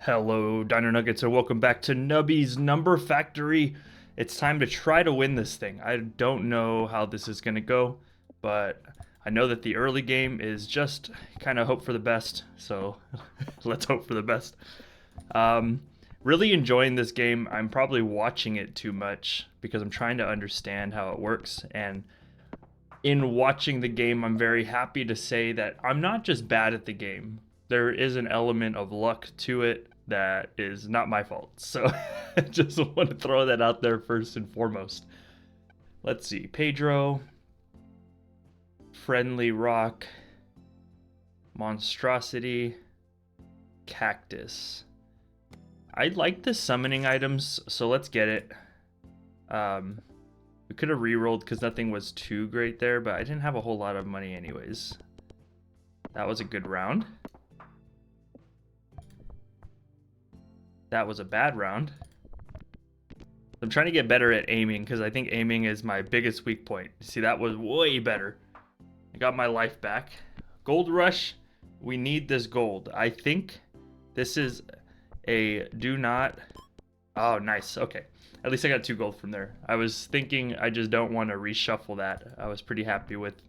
Hello, Dino Nuggets, and welcome back to Nubby's Number Factory. It's time to try to win this thing. I don't know how this is going to go, but I know that the early game is just kind of hope for the best, so let's hope for the best. Really enjoying this game. I'm probably watching it too much because I'm trying to understand how it works, and in watching the game, I'm very happy to say that I'm not just bad at the game. There is an element of luck to it that is not my fault. So I just want to throw that out there first and foremost. Let's see. Pedro, Friendly Rock, Monstrosity, Cactus. I like the summoning items, so let's get it. We could have re-rolled because nothing was too great there, but I didn't have a whole lot of money anyways. That was a good round. That was a bad round. I'm trying to get better at aiming because I think aiming is my biggest weak point. See, that was way better. I got my life back. Gold rush. We need this gold. I think this is a do not. Oh, nice. Okay. At least I got 2 gold from there. I was thinking I just don't want to reshuffle that. I was pretty happy with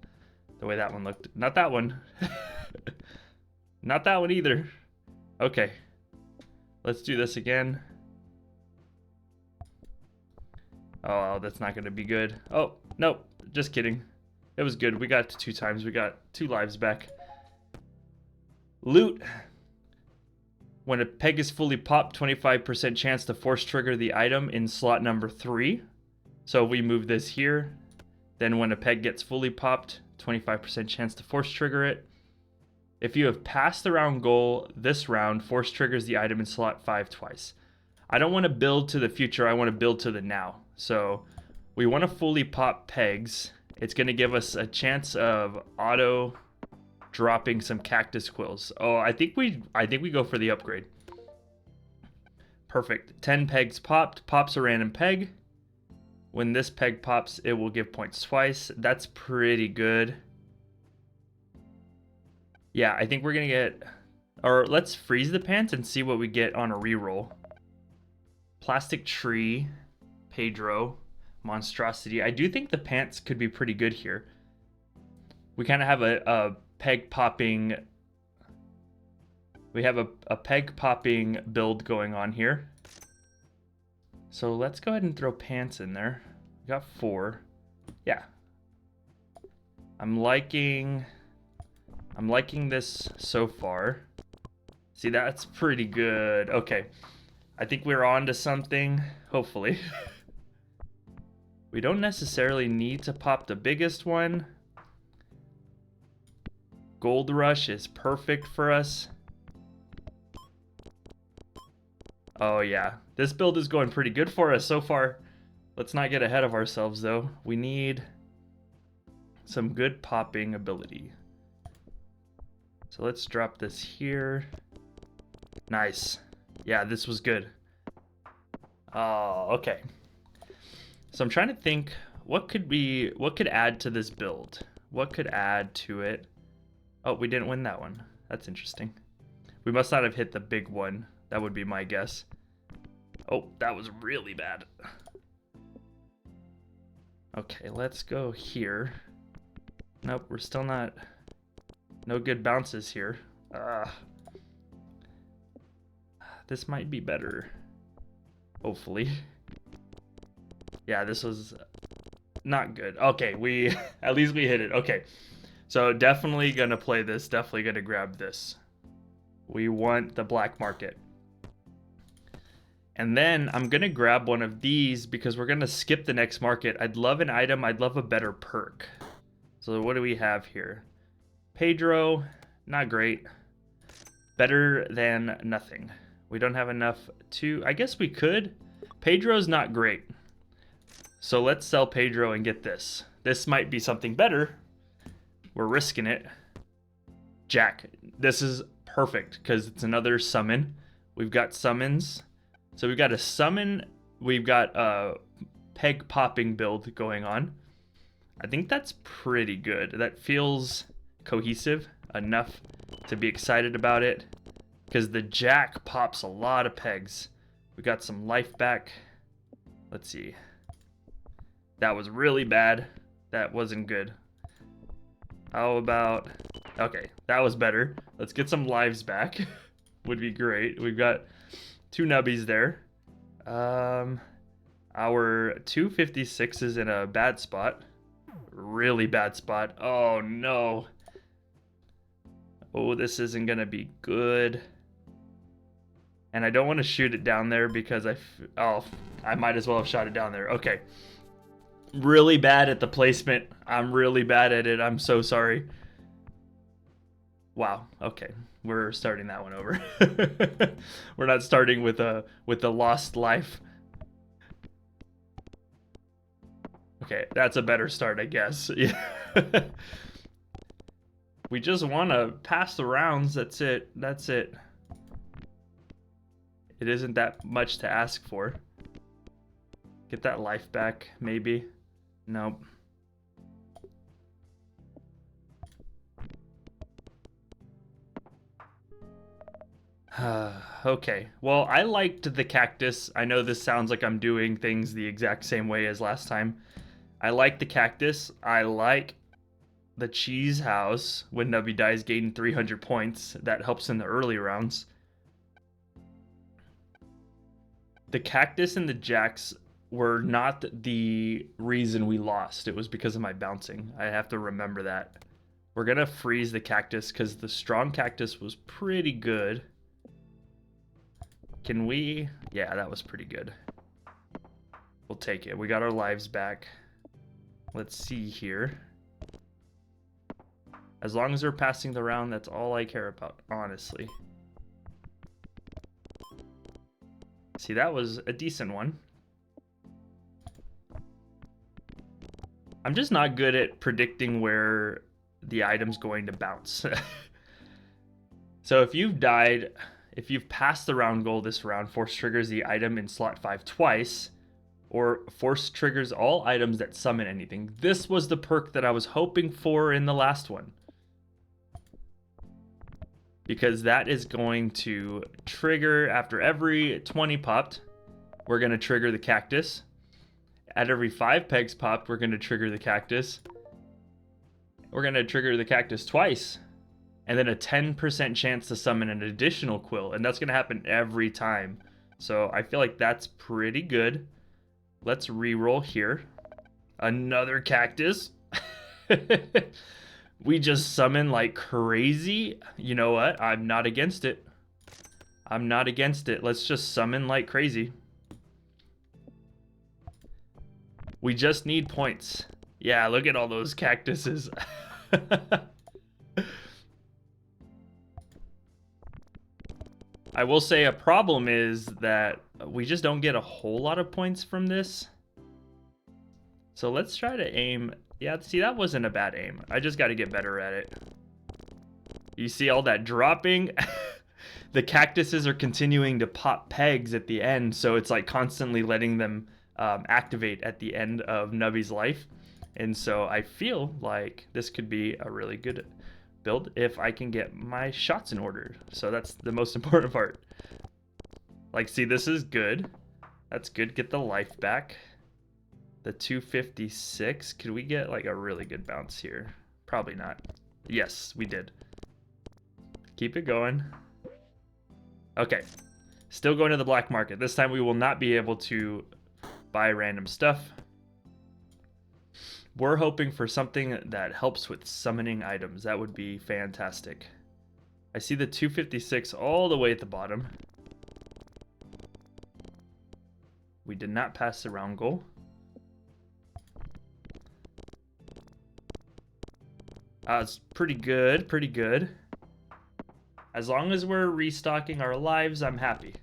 the way that one looked. Not that one. Not that one either. Okay. Let's do this again. Oh, that's not going to be good. Oh, no. Just kidding. It was good. We got to 2 times. We got 2 lives back. Loot. When a peg is fully popped, 25% chance to force trigger the item in slot number 3. So if we move this here, then when a peg gets fully popped, 25% chance to force trigger it. If you have passed the round goal this round, force triggers the item in slot 5 twice. I don't want to build to the future, I want to build to the now. So we want to fully pop pegs. It's going to give us a chance of auto dropping some cactus quills. Oh, I think we go for the upgrade. Perfect. 10 pegs popped. Pops a random peg. When this peg pops, it will give points twice. That's pretty good. Yeah, I think we're gonna get, or let's freeze the pants and see what we get on a reroll. Plastic tree, Pedro, Monstrosity. I do think the pants could be pretty good here. We kind of have a peg popping. We have a peg popping build going on here. So let's go ahead and throw pants in there. We got 4. Yeah. I'm liking this so far. See, that's pretty good. Okay. I think we're on to something, hopefully. We don't necessarily need to pop the biggest one. Gold rush is perfect for us. Oh yeah, this build is going pretty good for us so far. Let's not get ahead of ourselves though. We need some good popping ability. So let's drop this here. Nice. Yeah, this was good. Oh, okay. So I'm trying to think what could add to this build? What could add to it? Oh, we didn't win that one. That's interesting. We must not have hit the big one. That would be my guess. Oh, that was really bad. Okay, let's go here. Nope, we're still not. No good bounces here. This might be better. Hopefully. Yeah, this was not good. Okay, at least we hit it. Okay. So definitely gonna play this. Definitely gonna grab this. We want the black market. And then I'm gonna grab one of these because we're gonna skip the next market. I'd love an item. I'd love a better perk. So what do we have here? Pedro, not great. Better than nothing. We don't have enough to, I guess we could. Pedro's not great. So let's sell Pedro and get this. This might be something better. We're risking it. Jack, this is perfect because it's another summon. We've got summons. So we've got a summon. We've got a peg popping build going on. I think that's pretty good. That feels cohesive enough to be excited about it. because the jack pops a lot of pegs. We got some life back. Let's see. That was really bad. That wasn't good. How about... Okay, that was better. Let's get some lives back. Would be great. We've got 2 nubbies there. Our 256 is in a bad spot. Really bad spot. Oh, no. Oh, this isn't going to be good. And I don't want to shoot it down there because I might as well have shot it down there. Okay. Really bad at the placement. I'm really bad at it. I'm so sorry. Wow. Okay. We're starting that one over. We're not starting with a lost life. Okay, that's a better start, I guess. Yeah. We just want to pass the rounds. That's it. That's it. It isn't that much to ask for. Get that life back, maybe. Nope. Okay. Well, I liked the cactus. I know this sounds like I'm doing things the exact same way as last time. I like the cactus. I like the cheese house. When Nubby dies, gain 300 points. That helps in the early rounds. The cactus and the jacks were not the reason we lost. It was because of my bouncing. I have to remember that. We're going to freeze the cactus because the strong cactus was pretty good. Can we? Yeah, that was pretty good. We'll take it. We got our lives back. Let's see here. As long as we're passing the round, that's all I care about, honestly. See, that was a decent one. I'm just not good at predicting where the item's going to bounce. So if you've died, if you've passed the round goal this round, force triggers the item in slot 5 twice, or force triggers all items that summon anything. This was the perk that I was hoping for in the last one, because that is going to trigger after every 20 popped. We're going to trigger the cactus. At every 5 pegs popped, we're going to trigger the cactus. We're going to trigger the cactus twice. And then a 10% chance to summon an additional quill. And that's going to happen every time. So I feel like that's pretty good. Let's reroll here. Another cactus. We just summon like crazy. You know what? I'm not against it. I'm not against it. Let's just summon like crazy. We just need points. Yeah, look at all those cactuses. I will say a problem is that we just don't get a whole lot of points from this. So let's try to aim. Yeah, see, that wasn't a bad aim. I just got to get better at it. You see all that dropping? The cactuses are continuing to pop pegs at the end, so it's like constantly letting them activate at the end of Nubby's life. And so I feel like this could be a really good build if I can get my shots in order. So that's the most important part. Like, see, this is good. That's good. Get the life back. The 256. Could we get like a really good bounce here? Probably not. Yes, we did. Keep it going. Okay. Still going to the black market. This time we will not be able to buy random stuff. We're hoping for something that helps with summoning items. That would be fantastic. I see the 256 all the way at the bottom. We did not pass the round goal. It's pretty good, pretty good. As long as we're restocking our lives, I'm happy.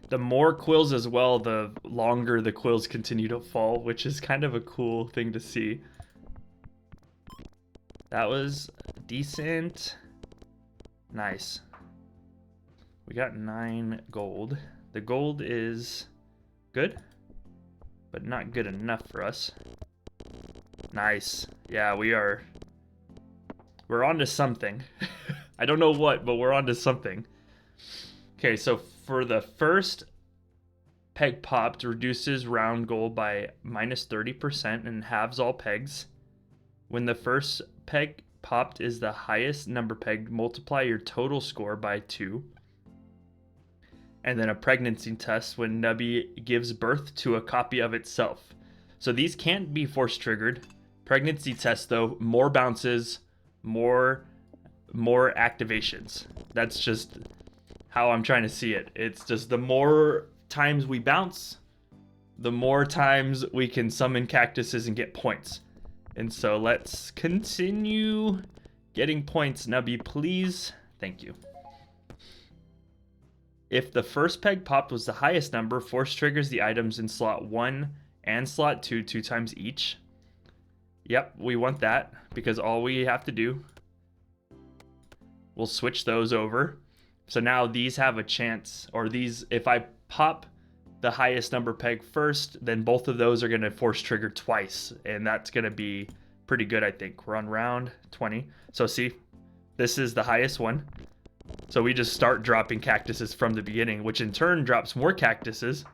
The more quills as well, the longer the quills continue to fall, which is kind of a cool thing to see. That was decent. Nice. We got 9 gold. The gold is good, but not good enough for us. Nice. Yeah, we're on to something. I don't know what, but we're onto something. Okay, so for the first peg popped, reduces round goal by minus 30% and halves all pegs. When the first peg popped is the highest number pegged, multiply your total score by 2. And then a pregnancy test when Nubby gives birth to a copy of itself. So these can't be force triggered. Pregnancy test though, more bounces, more activations. That's just how I'm trying to see it. It's just the more times we bounce, the more times we can summon cactuses and get points. And so let's continue getting points, Nubby, please. Thank you. If the first peg popped was the highest number, force triggers the items in slot 1 and slot 2 2 times each. Yep, we want that because all we have to do, we'll switch those over. So now these have a chance, or these, if I pop the highest number peg first, then both of those are going to force trigger twice, and that's going to be pretty good, I think. We're on round 20. So see, this is the highest one. So we just start dropping cactuses from the beginning, which in turn drops more cactuses.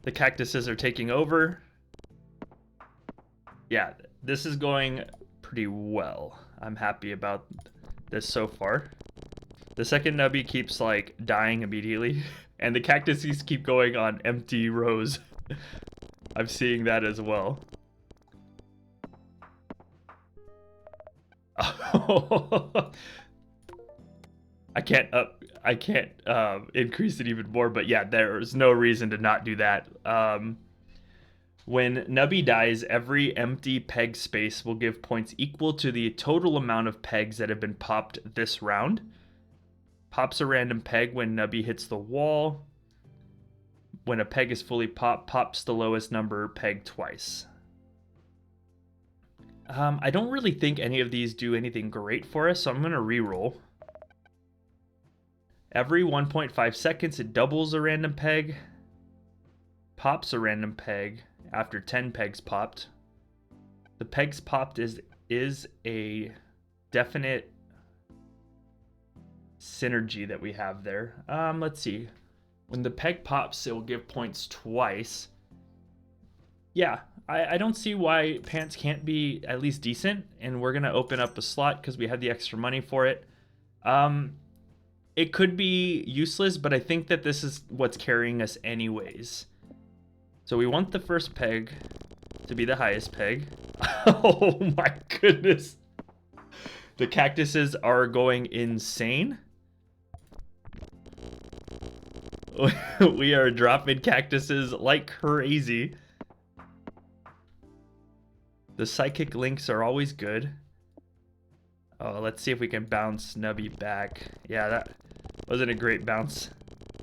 The cactuses are taking over. Yeah, this is going pretty well. I'm happy about this so far. The second Nubby keeps like dying immediately, and the cactuses keep going on empty rows. I'm seeing that as well. I can't increase it even more, but yeah, there's no reason to not do that. When Nubby dies, every empty peg space will give points equal to the total amount of pegs that have been popped this round. Pops a random peg when Nubby hits the wall. When a peg is fully popped, pops the lowest number peg twice. I don't really think any of these do anything great for us, so I'm going to reroll. Every 1.5 seconds, it doubles a random peg. Pops a random peg after 10 pegs popped. The pegs popped is a definite synergy that we have there. Let's see. When the peg pops, it will give points twice. Yeah, I don't see why pants can't be at least decent, and we're going to open up a slot because we have the extra money for it. It could be useless, but I think that this is what's carrying us anyways. So we want the first peg to be the highest peg. Oh my goodness. The cactuses are going insane. We are dropping cactuses like crazy. The psychic links are always good. Oh, let's see if we can bounce Nubby back. Yeah, that wasn't a great bounce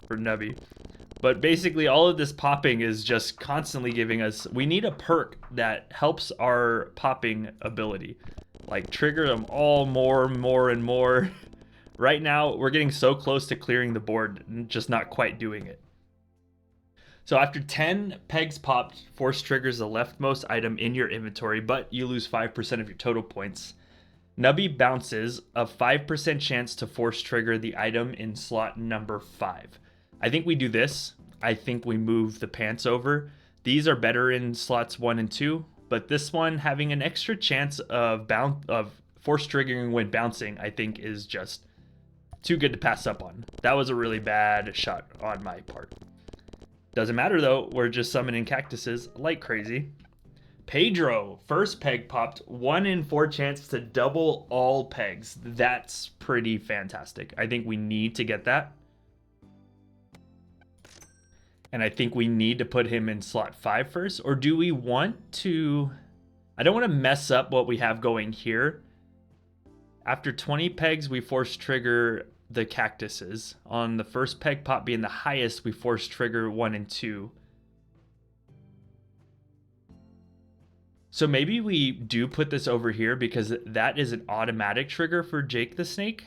for Nubby. But basically all of this popping is just constantly giving us... We need a perk that helps our popping ability. Like trigger them all more and more. Right now, we're getting so close to clearing the board, and just not quite doing it. So after 10 pegs popped, force triggers the leftmost item in your inventory, but you lose 5% of your total points. Nubby bounces a 5% chance to force trigger the item in slot number 5. I think we do this. I think we move the pants over. These are better in slots 1 and 2, but this one having an extra chance of force triggering when bouncing, I think is just too good to pass up on. That was a really bad shot on my part. Doesn't matter though, we're just summoning cactuses like crazy. Pedro, first peg popped, 1 in 4 chance to double all pegs. That's pretty fantastic. I think we need to get that. And I think we need to put him in slot 5 first. Or do we want to... I don't want to mess up what we have going here. After 20 pegs, we force trigger the cactuses. On the first peg pop being the highest, we force trigger 1 and 2. So maybe we do put this over here because that is an automatic trigger for Jake the Snake.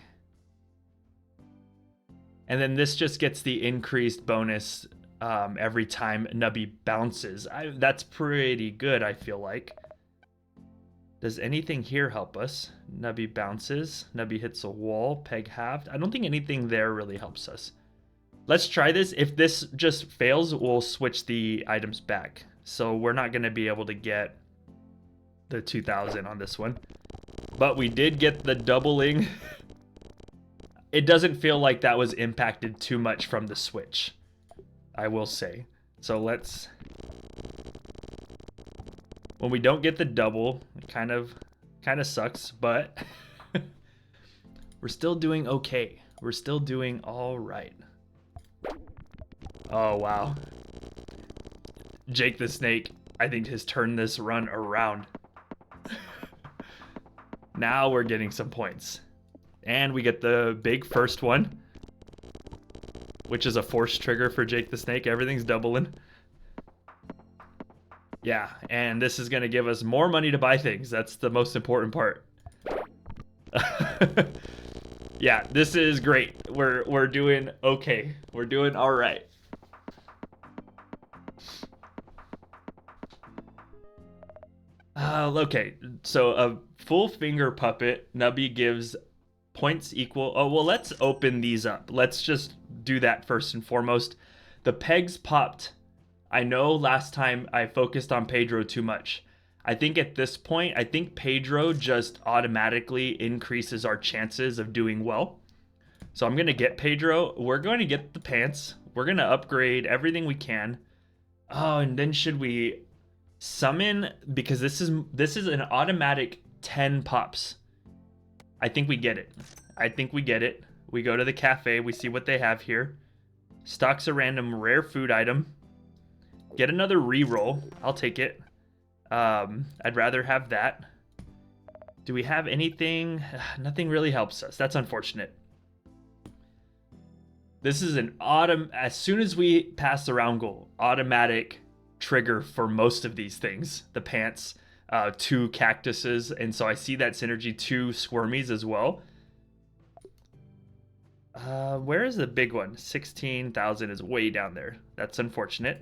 And then this just gets the increased bonus every time Nubby bounces. That's pretty good, I feel like. Does anything here help us? Nubby bounces. Nubby hits a wall. Peg halved. I don't think anything there really helps us. Let's try this. If this just fails, we'll switch the items back. So we're not going to be able to get the 2000 on this one. But we did get the doubling. It doesn't feel like that was impacted too much from the switch, I will say. So let's... When we don't get the double, it kind of sucks, but we're still doing okay. We're still doing all right. Oh, wow. Jake the Snake, I think, has turned this run around. Now we're getting some points. And we get the big first one, which is a force trigger for Jake the Snake. Everything's doubling. Yeah, and this is going to give us more money to buy things. That's the most important part. Yeah, this is great. We're doing okay. We're doing all right. Okay, so a full finger puppet, Nubby gives points equal. Oh, well, let's open these up. Let's just do that first and foremost. The pegs popped. I know last time I focused on Pedro too much. I think at this point, I think Pedro just automatically increases our chances of doing well. So I'm going to get Pedro. We're going to get the pants. We're going to upgrade everything we can. Oh, and then should we summon? Because this is an automatic 10 pops. I think we get it. I think we get it. We go to the cafe. We see what they have here. Stocks a random rare food item. Get another reroll. I'll take it. I'd rather have that. Do we have anything? Nothing really helps us. That's unfortunate. This is an as soon as we pass the round goal, automatic trigger for most of these things. The pants, 2 cactuses, and so I see that synergy, 2 squirmies as well. Where is the big one? 16,000 is way down there. That's unfortunate.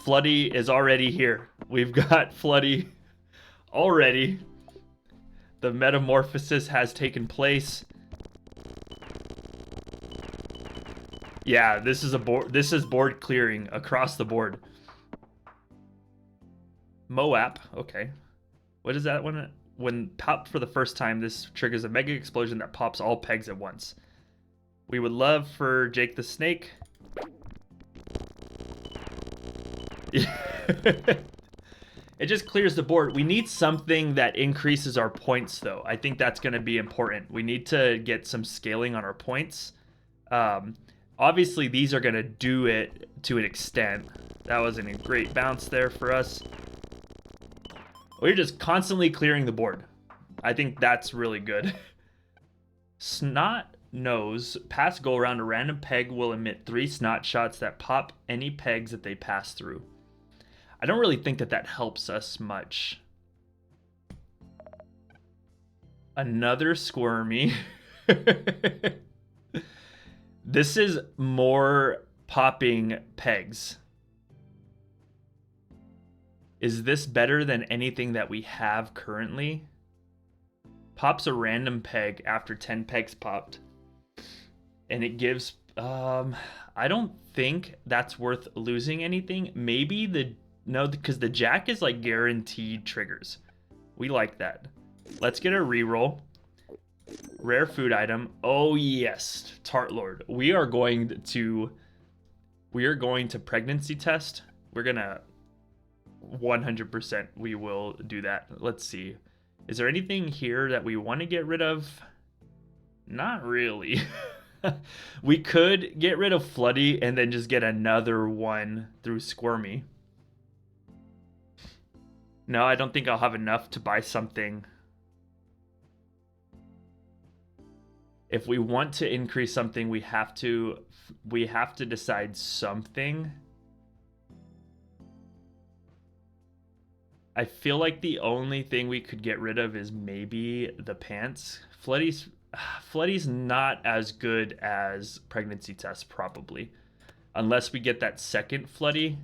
Floody is already here. We've got Floody already. The metamorphosis has taken place. Yeah, this is board clearing across the board. Moap, okay. What is that one? When popped for the first time, this triggers a mega explosion that pops all pegs at once. We would love for Jake the Snake. It just clears the board. We need something that increases our points, though. I think that's going to be important. We need to get some scaling on our points. Obviously, these are going to do it to an extent. That wasn't a great bounce there for us. We're just constantly clearing the board. I think that's really good. Snot Nose. Pass go around a random peg will emit 3 snot shots that pop any pegs that they pass through. I don't really think that helps us much. Another squirmy. This is more popping pegs. Is this better than anything that we have currently? Pops a random peg after 10 pegs popped. And it gives... I don't think that's worth losing anything. Maybe no, because the jack is like guaranteed triggers. We like that. Let's get a reroll. Rare food item. Oh yes, Tart Lord. We are going to pregnancy test. We're gonna 100% we will do that. Let's see. Is there anything here that we want to get rid of? Not really. We could get rid of Floody and then just get another one through Squirmy. No, I don't think I'll have enough to buy something. If we want to increase something, we have to decide something. I feel like the only thing we could get rid of is maybe the pants. Floody's not as good as pregnancy test, probably. Unless we get that second Floody.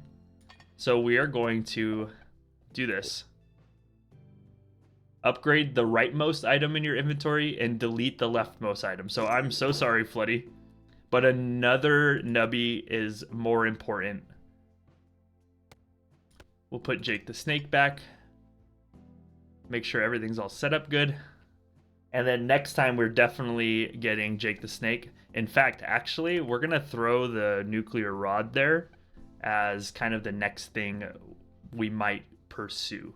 So we are going to do this. Upgrade the rightmost item in your inventory and delete the leftmost item. So I'm so sorry, Floody, but another Nubby is more important. We'll put Jake the Snake back. Make sure everything's all set up good. And then next time we're definitely getting Jake the Snake. In fact, actually, we're going to throw the nuclear rod there as kind of the next thing we might pursue.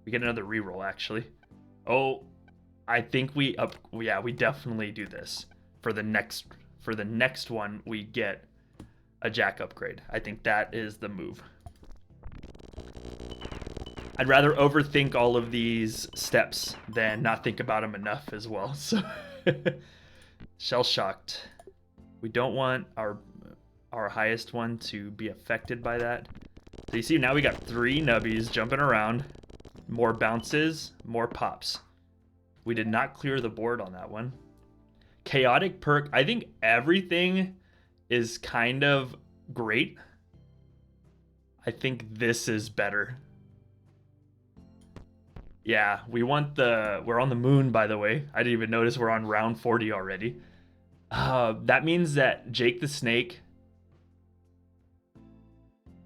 We get another reroll, actually. Oh, I think we definitely do this. For the next one, we get a Jack upgrade. I think that is the move. I'd rather overthink all of these steps than not think about them enough as well. So, shell shocked. We don't want our highest one to be affected by that. So you see now we got 3 Nubbies jumping around. More bounces, more pops. We did not clear the board on that one. Chaotic perk. I think everything is kind of great. I think this is better. Yeah, we're on the moon, by the way. I didn't even notice we're on round 40 already. That means that Jake the Snake,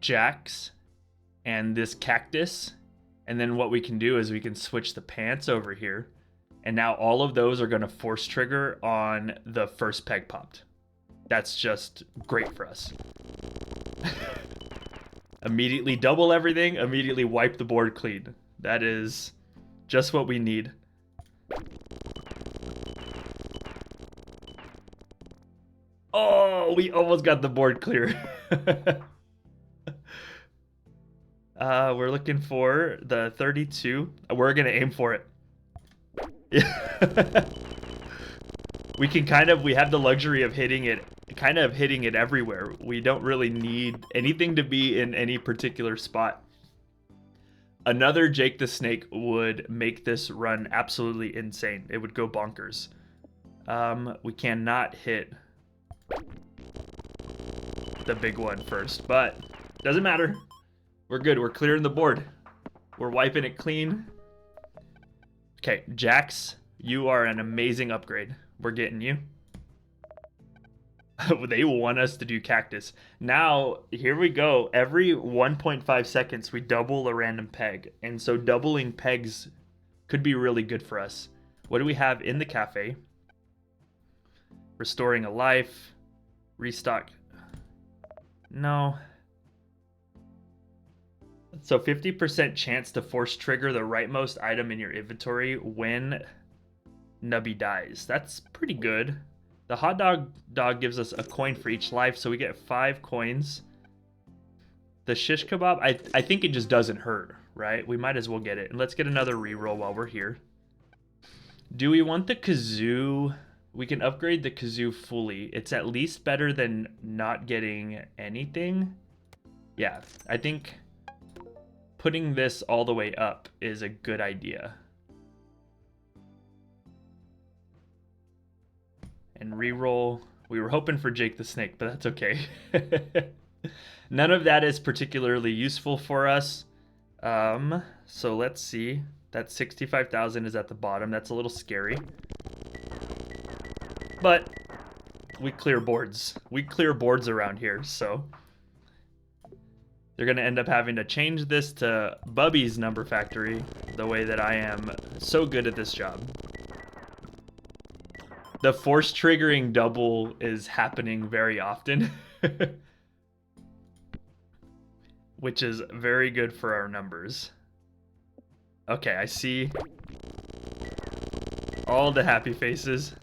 Jax, and this Cactus, and then what we can do is we can switch the pants over here, and now all of those are going to force trigger on the first peg popped. That's just great for us. Immediately double everything, immediately wipe the board clean. That is just what we need. Oh, we almost got the board clear. We're looking for the 32. We're gonna aim for it. We can we have the luxury of hitting it everywhere. We don't really need anything to be in any particular spot. Another Jake the Snake would make this run absolutely insane. It would go bonkers. We cannot hit the big one first, but doesn't matter. We're good. We're clearing the board. We're wiping it clean. Okay, Jax, you are an amazing upgrade. We're getting you. They want us to do Cactus. Now, here we go. Every 1.5 seconds, we double a random peg. And so doubling pegs could be really good for us. What do we have in the cafe? Restoring a life. Restock. No. So 50% chance to force trigger the rightmost item in your inventory when Nubby dies. That's pretty good. The hot dog gives us a coin for each life, so we get 5 coins. The shish kebab, I think it just doesn't hurt, right? We might as well get it. And let's get another reroll while we're here. Do we want the kazoo? We can upgrade the kazoo fully. It's at least better than not getting anything. Yeah, I think putting this all the way up is a good idea. And reroll. We were hoping for Jake the Snake, but that's okay. None of that is particularly useful for us. So let's see. That 65,000 is at the bottom. That's a little scary. But we clear boards. We clear boards around here, so they're going to end up having to change this to Bubby's number factory, the way that I am so good at this job. The force triggering double is happening very often, which is very good for our numbers. Okay, I see all the happy faces.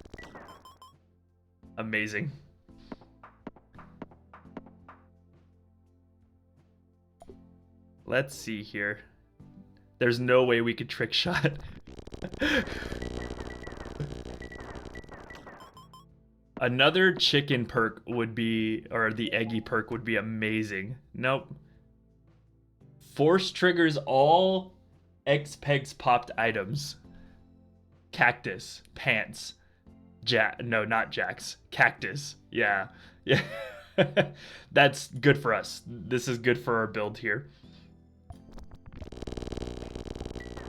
Amazing. Let's see here. There's no way we could trick shot. Another chicken perk would be, or the eggy perk would be amazing. Nope. Force triggers all X-Pegs popped items. Cactus, pants, no, not Jax, Cactus. Yeah. That's good for us. This is good for our build here.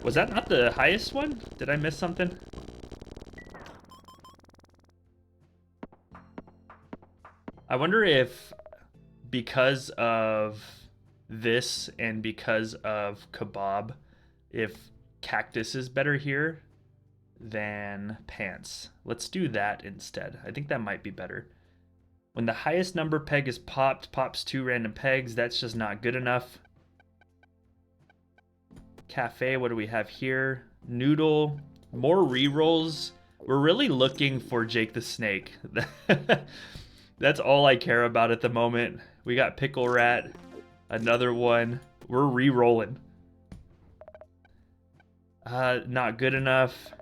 Was that not the highest one? Did I miss something? I wonder if because of this and because of kebab, if cactus is better here than pants. Let's do that instead. I think that might be better. When the highest number peg is popped, pops 2 random pegs. That's just not good enough. Cafe, what do we have here? Noodle, more rerolls. We're really looking for Jake the Snake. That's all I care about at the moment. We got Pickle Rat, another one. We're re-rolling. Not good enough.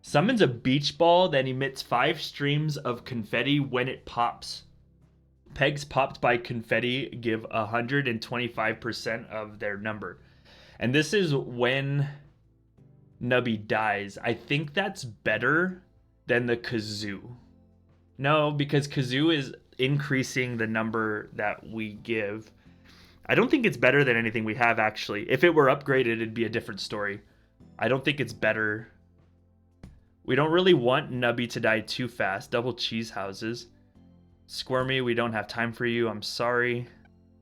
Summons a beach ball that emits 5 streams of confetti when it pops. Pegs popped by confetti give 125% of their number. And this is when Nubby dies. I think that's better than the kazoo. No, because kazoo is increasing the number that we give. I don't think it's better than anything we have, actually. If it were upgraded, it'd be a different story. I don't think it's better. We don't really want Nubby to die too fast. Double cheese houses. Squirmy, we don't have time for you. I'm sorry.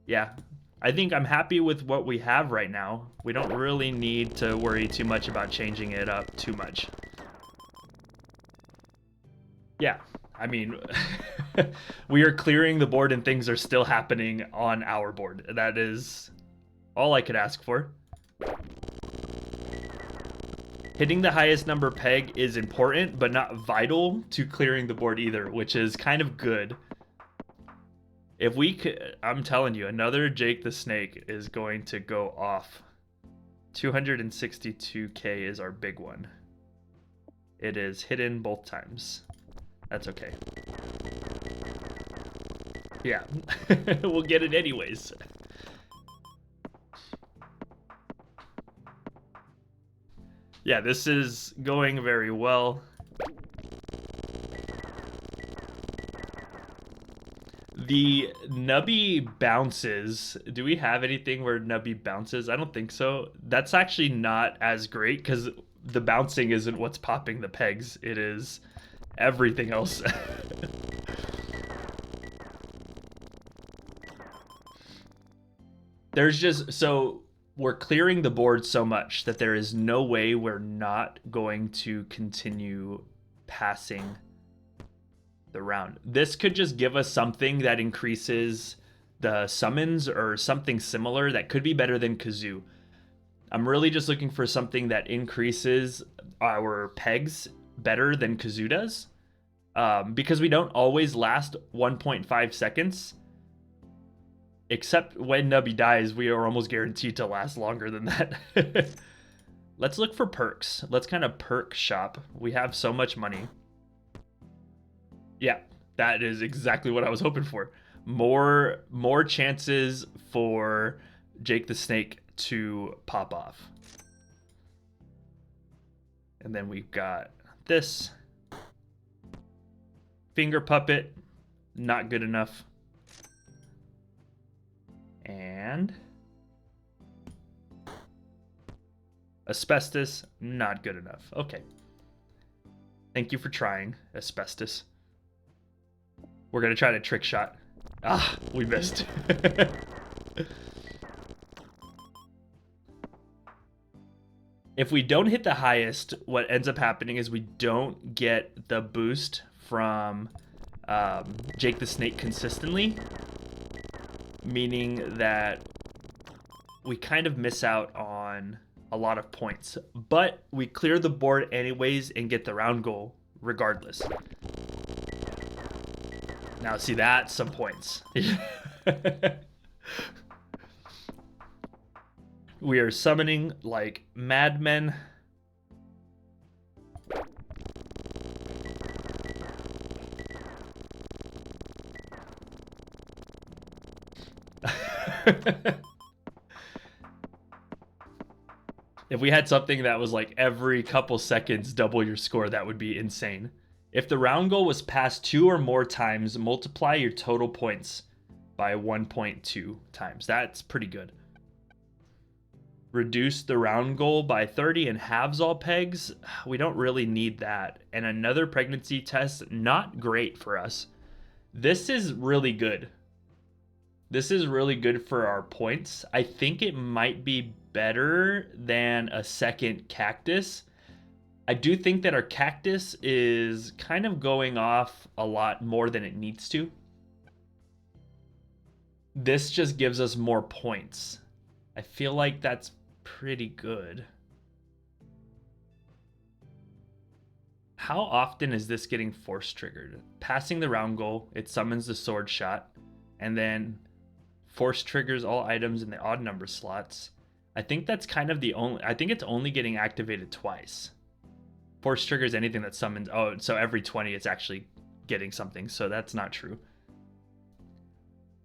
Yeah, I think I'm happy with what we have right now. We don't really need to worry too much about changing it up too much. Yeah, I mean, we are clearing the board and things are still happening on our board. That is all I could ask for. Hitting the highest number peg is important, but not vital to clearing the board either, which is kind of good. If we could, I'm telling you, another Jake the Snake is going to go off. 262k is our big one. It is hidden both times. That's okay. Yeah, we'll get it anyways. Yeah, this is going very well. The Nubby bounces. Do we have anything where Nubby bounces? I don't think so. That's actually not as great because the bouncing isn't what's popping the pegs. It is everything else. There's just, so we're clearing the board so much that there is no way we're not going to continue passing the round. This could just give us something that increases the summons or something similar that could be better than kazoo. I'm really just looking for something that increases our pegs better than kazoo does, because we don't always last 1.5 seconds. Except when Nubby dies, we are almost guaranteed to last longer than that. Let's look for perks. Let's kind of perk shop. We have so much money. Yeah, that is exactly what I was hoping for. More chances for Jake the Snake to pop off. And then we've got this. Finger puppet, not good enough. And asbestos, not good enough. Okay. Thank you for trying, asbestos. We're going to try to trick shot. Ah, we missed. If we don't hit the highest, what ends up happening is we don't get the boost from Jake the Snake consistently. Meaning that we kind of miss out on a lot of points. But we clear the board anyways and get the round goal regardless. Now see, that's some points. We are summoning like madmen. If we had something that was like every couple seconds double your score, that would be insane. If the round goal was passed 2 or more times, multiply your total points by 1.2 times. That's pretty good. Reduce the round goal by 30 and halves all pegs. We don't really need that. And another pregnancy test, not great for us. This is really good. This is really good for our points. I think it might be better than a second cactus. I do think that our cactus is kind of going off a lot more than it needs to. This just gives us more points. I feel like that's pretty good. How often is this getting force triggered? Passing the round goal, it summons the sword shot, and then force triggers all items in the odd number slots. I think that's kind of the only, I think it's only getting activated twice. Force triggers anything that summons, oh, so every 20 it's actually getting something, so that's not true.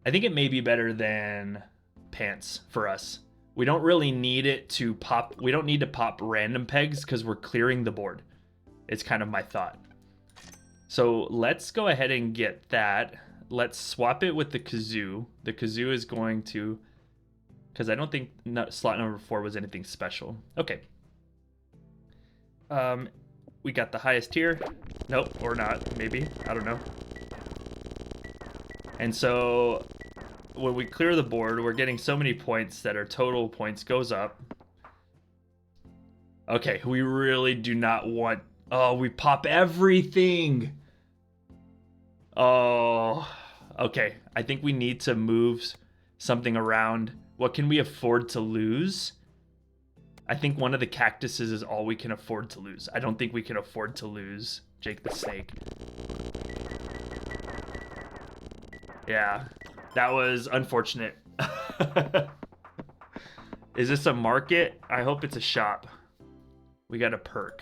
I think it may be better than pants for us. We don't really need it to pop, we don't need to pop random pegs because we're clearing the board. It's kind of my thought. So let's go ahead and get that. Let's swap it with the kazoo. The kazoo is going to, because I don't think slot number 4 was anything special. Okay. We got the highest tier. Nope, or not, maybe. I don't know. And so when we clear the board, we're getting so many points that our total points goes up. Okay, we really do not want... Oh, we pop everything! Oh, okay. I think we need to move something around. What can we afford to lose? I think one of the cactuses is all we can afford to lose. I don't think we can afford to lose Jake the Snake. Yeah, that was unfortunate. Is this a market? I hope it's a shop. We got a perk.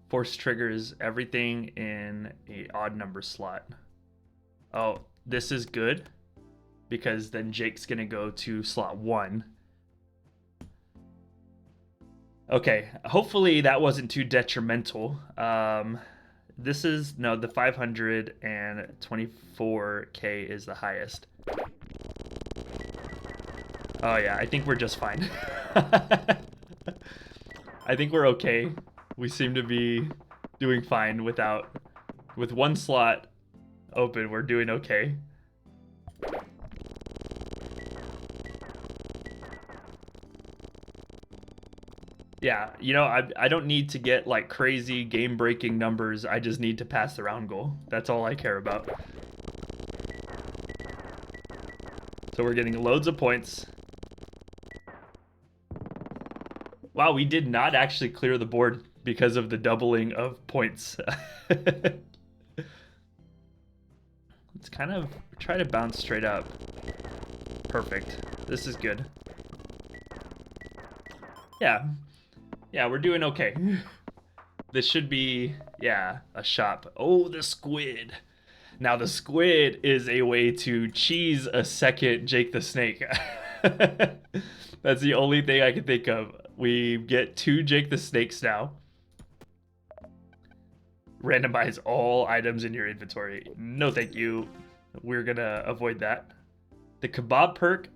Force triggers everything in a odd number slot. Oh, this is good because then Jake's gonna go to slot 1. Okay, hopefully that wasn't too detrimental. This is, no, the 524k is the highest. Oh yeah, I think we're just fine. I think we're okay. We seem to be doing fine with one slot open, we're doing okay. Yeah, you know, I don't need to get like crazy game-breaking numbers. I just need to pass the round goal. That's all I care about. So we're getting loads of points. Wow, we did not actually clear the board because of the doubling of points. Let's kind of try to bounce straight up. Perfect. This is good. Yeah. Yeah, we're doing okay. This should be, yeah, a shop. Oh, the squid. Now the squid is a way to cheese a second Jake the Snake. That's the only thing I can think of. We get 2 Jake the Snakes now. Randomize all items in your inventory. No thank you. We're gonna avoid that. The kebab perk.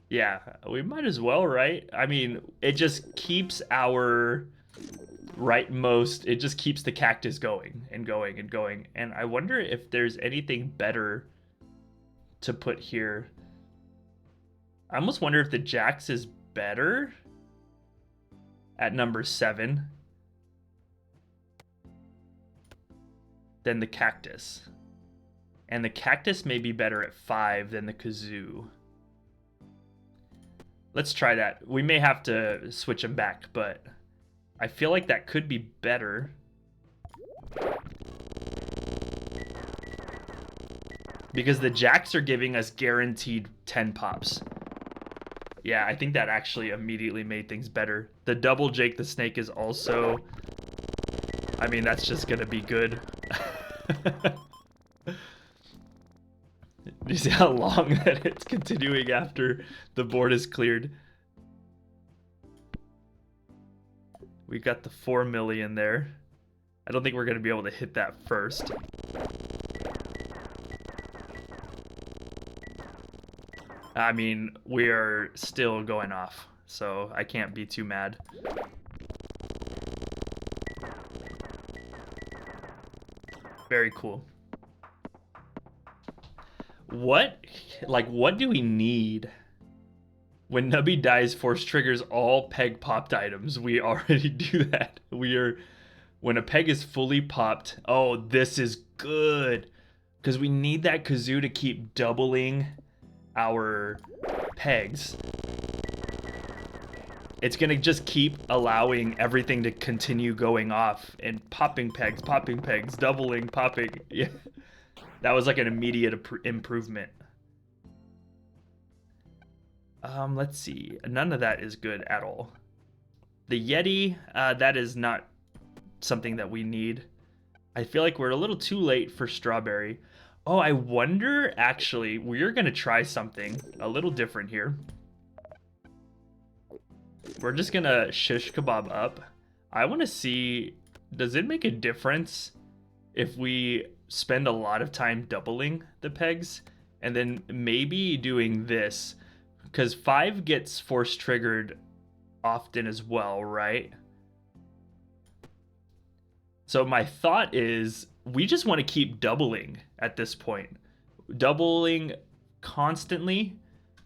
Yeah, we might as well, right? I mean, it just keeps our rightmost, it just keeps the cactus going and going and going. And I wonder if there's anything better to put here. I almost wonder if the Jax is better at number 7 than the cactus. And the cactus may be better at 5 than the kazoo. Let's try that. We may have to switch them back, but I feel like that could be better. Because the Jacks are giving us guaranteed 10 pops. Yeah, I think that actually immediately made things better. The double Jake the Snake is also... I mean, that's just gonna be good. You see how long that it's continuing after the board is cleared? We got the 4 million there. I don't think we're going to be able to hit that first. I mean, we are still going off, so I can't be too mad. Very cool. What do we need? When Nubby dies, force triggers all peg popped items. We already do that. When a peg is fully popped, oh, this is good. Because we need that kazoo to keep doubling our pegs. It's gonna just keep allowing everything to continue going off and popping pegs, doubling, popping. Yeah, that was like an immediate improvement. Let's see. None of that is good at all. The Yeti, that is not something that we need. I feel like we're a little too late for strawberry. Oh, I wonder, actually, we're gonna try something a little different here. We're just gonna shish kebab up. I want to see, does it make a difference if we spend a lot of time doubling the pegs and then maybe doing this? Because 5 gets force triggered often as well, right? So my thought is we just want to keep doubling at this point. Doubling constantly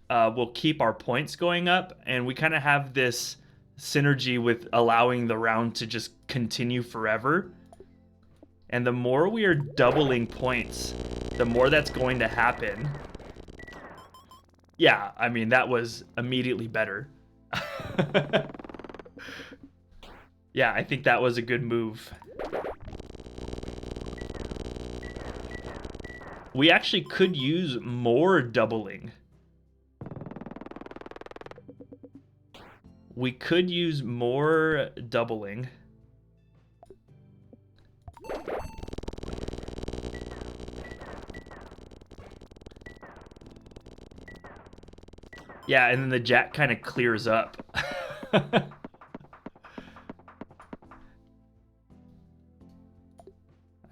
will keep our points going up, and we kind of have this synergy with allowing the round to just continue forever. And the more we are doubling points, the more that's going to happen. Yeah, I mean, that was immediately better. Yeah, I think that was a good move. We actually could use more doubling. We could use more doubling. Yeah, and then the jack kind of clears up. I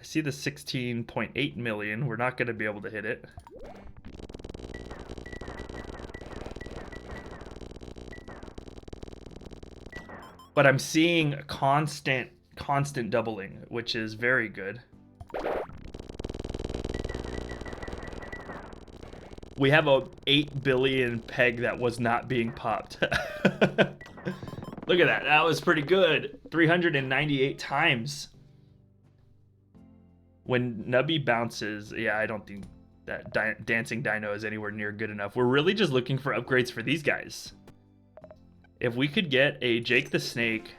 see the 16.8 million. We're not going to be able to hit it. But I'm seeing constant doubling, which is very good. We have a 8 billion peg that was not being popped. Look at that. That was pretty good. 398 times. When Nubby bounces, yeah, I don't think that Dancing Dino is anywhere near good enough. We're really just looking for upgrades for these guys. If we could get a Jake the Snake,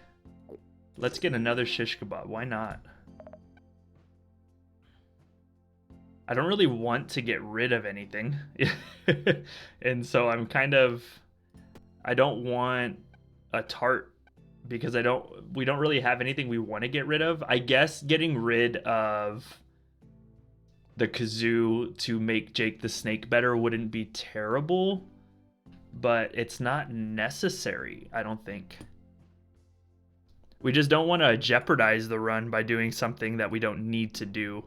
let's get another shish kebab. Why not? I don't really want to get rid of anything. And so I'm I don't want a tart because we don't really have anything we want to get rid of. I guess getting rid of the kazoo to make Jake the Snake better wouldn't be terrible, but it's not necessary, I don't think. We just don't want to jeopardize the run by doing something that we don't need to do.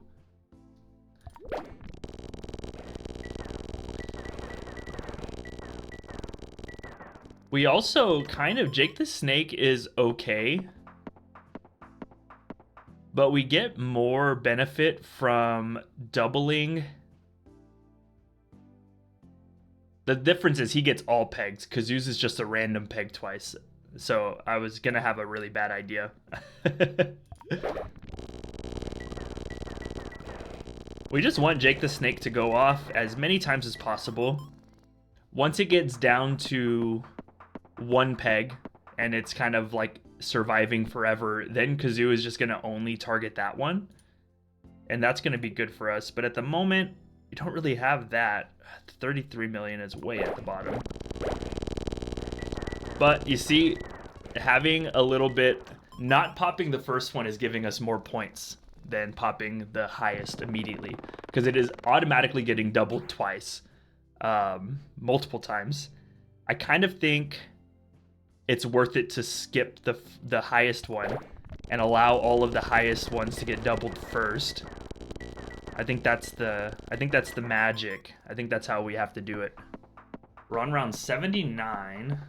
We also Jake the Snake is okay, but we get more benefit from doubling. The difference is he gets all pegs. Kazoo's is just a random peg twice. So I was gonna have a really bad idea. We just want Jake the Snake to go off as many times as possible. Once it gets down to 1 peg and it's kind of like surviving forever, then Kazoo is just going to only target that one. And that's going to be good for us. But at the moment, we don't really have that. 33 million is way at the bottom. But you see, having a little bit, not popping the first one is giving us more points than popping the highest immediately, because it is automatically getting doubled twice, multiple times. I kind of think it's worth it to skip the highest one and allow all of the highest ones to get doubled first. I think that's the magic. I think that's how we have to do it. We're on round 79.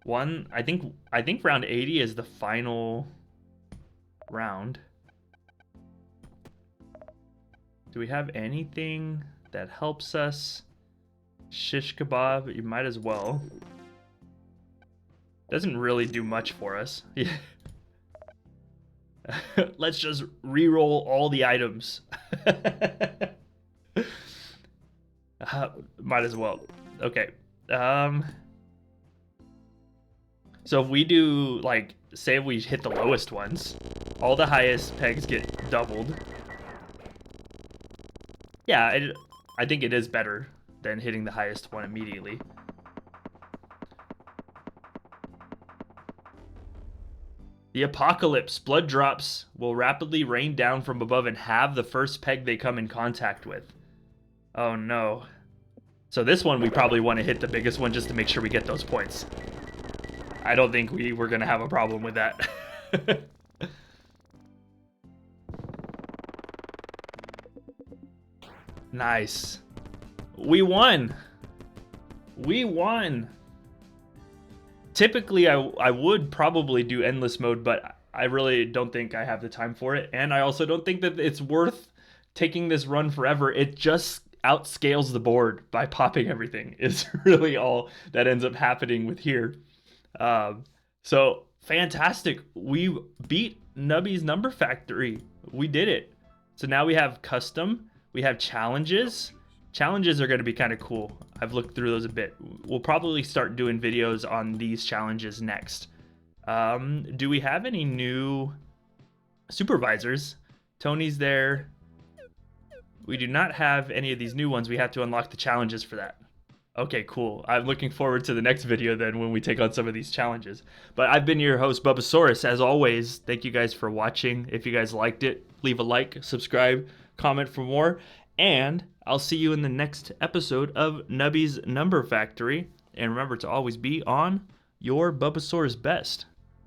I think round 80 is the final round. Do we have anything that helps us? Shish kebab, you might as well. Doesn't really do much for us. Yeah. Let's just re-roll all the items. Might as well. Okay. So if we do, like, say if we hit the lowest ones, all the highest pegs get doubled. Yeah, I think it is better than hitting the highest one immediately. The apocalypse. Blood drops will rapidly rain down from above and have the first peg they come in contact with. Oh no. So this one we probably want to hit the biggest one just to make sure we get those points. I don't think we're going to have a problem with that. Nice. We won. We won. Typically, I would probably do endless mode, but I really don't think I have the time for it. And I also don't think that it's worth taking this run forever. It just outscales the board by popping everything is really all that ends up happening with here. So fantastic. We beat Nubby's Number Factory. We did it. So now we have custom. We have challenges. Challenges are going to be kind of cool. I've looked through those a bit. We'll probably start doing videos on these challenges next. Do we have any new supervisors? Tony's there. We do not have any of these new ones. We have to unlock the challenges for that. Okay, cool. I'm looking forward to the next video then when we take on some of these challenges. But I've been your host, Bubbasaurus. As always, thank you guys for watching. If you guys liked it, leave a like, subscribe, comment for more. And I'll see you in the next episode of Nubby's Number Factory. And remember to always be on your Bubbasaurus best.